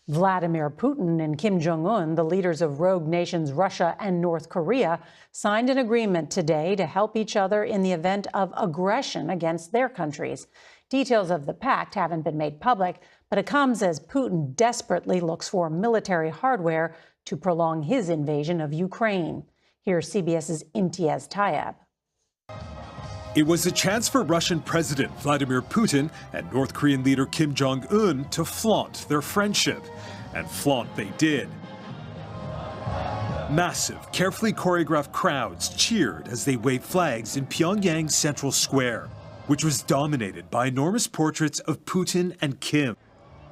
Vladimir Putin and Kim Jong-un, the leaders of rogue nations Russia and North Korea, signed an agreement today to help each other in the event of aggression against their countries. Details of the pact haven't been made public, but it comes as Putin desperately looks for military hardware to prolong his invasion of Ukraine. Here's CBS's Imtiaz Tayeb. It was a chance for Russian President Vladimir Putin and North Korean leader Kim Jong-un to flaunt their friendship. And flaunt they did. Massive, carefully choreographed crowds cheered as they waved flags in Pyongyang's central square, which was dominated by enormous portraits of Putin and Kim.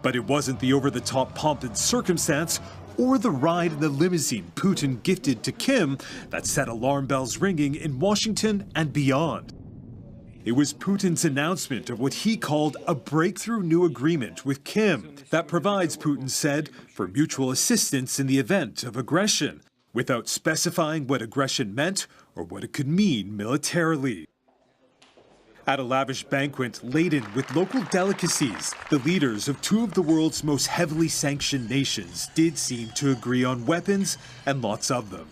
But it wasn't the over-the-top pomp and circumstance or the ride in the limousine Putin gifted to Kim that set alarm bells ringing in Washington and beyond. It was Putin's announcement of what he called a breakthrough new agreement with Kim that provides, Putin said, for mutual assistance in the event of aggression, without specifying what aggression meant or what it could mean militarily. At a lavish banquet laden with local delicacies, the leaders of two of the world's most heavily sanctioned nations did seem to agree on weapons and lots of them.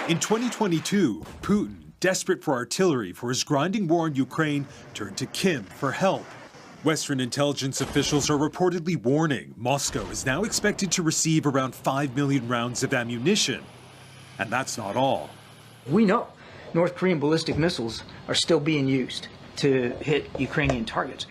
In 2022, Putin, desperate for artillery for his grinding war in Ukraine, turned to Kim for help. Western intelligence officials are reportedly warning Moscow is now expected to receive around 5 million rounds of ammunition. And that's not all. We know North Korean ballistic missiles are still being used to hit Ukrainian targets.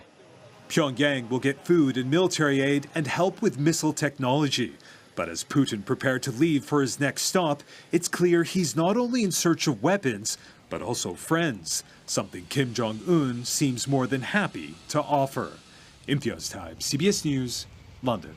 Pyongyang will get food and military aid and help with missile technology. But as Putin prepared to leave for his next stop, it's clear he's not only in search of weapons, but also friends, something Kim Jong-un seems more than happy to offer. Imtiaz Tayeb, CBS News, London.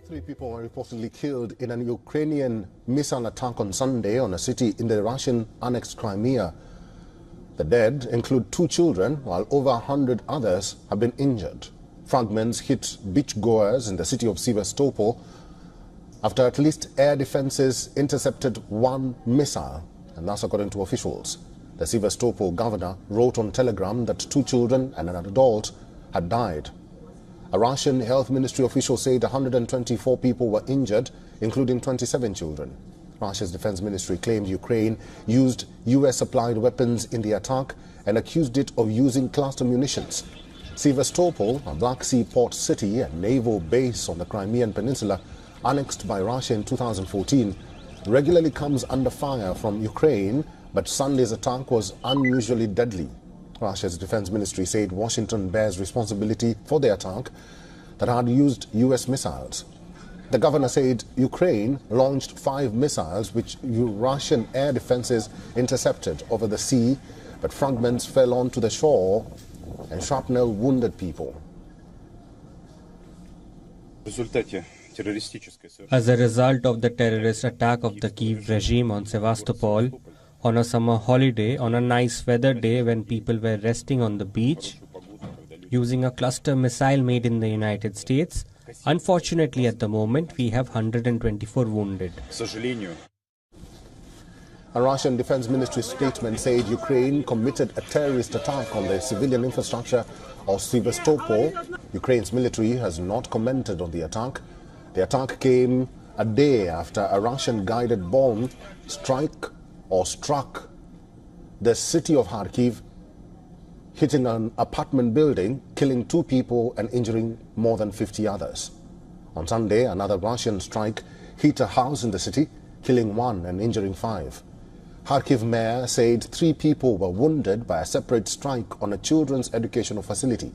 Three people were reportedly killed in an Ukrainian missile attack on Sunday on a city in the Russian-annexed Crimea. The dead include 2 children, while over 100 others have been injured. Fragments hit beachgoers in the city of Sevastopol after at least air defenses intercepted 1 missile, and that's according to officials. The Sevastopol governor wrote on Telegram that 2 children and an adult had died. A Russian health ministry official said 124 people were injured, including 27 children. Russia's defense ministry claimed Ukraine used US-supplied weapons in the attack and accused it of using cluster munitions. Sevastopol, a Black Sea port city and naval base on the Crimean Peninsula, annexed by Russia in 2014, regularly comes under fire from Ukraine, but Sunday's attack was unusually deadly. Russia's defense ministry said Washington bears responsibility for the attack that had used US missiles. The governor said Ukraine launched 5 missiles which Russian air defenses intercepted over the sea, but fragments fell onto the shore and shrapnel wounded people. As a result of the terrorist attack of the Kiev regime on Sevastopol, on a summer holiday, on a nice weather day when people were resting on the beach, using a cluster missile made in the United States, unfortunately at the moment we have 124 wounded. A Russian Defense Ministry statement said Ukraine committed a terrorist attack on the civilian infrastructure of Sevastopol. Ukraine's military has not commented on the attack. The attack came a day after a Russian-guided bomb struck the city of Kharkiv, hitting an apartment building, killing 2 people and injuring more than 50 others. On Sunday, another Russian strike hit a house in the city, killing 1 and injuring 5. Kharkiv mayor said 3 people were wounded by a separate strike on a children's educational facility.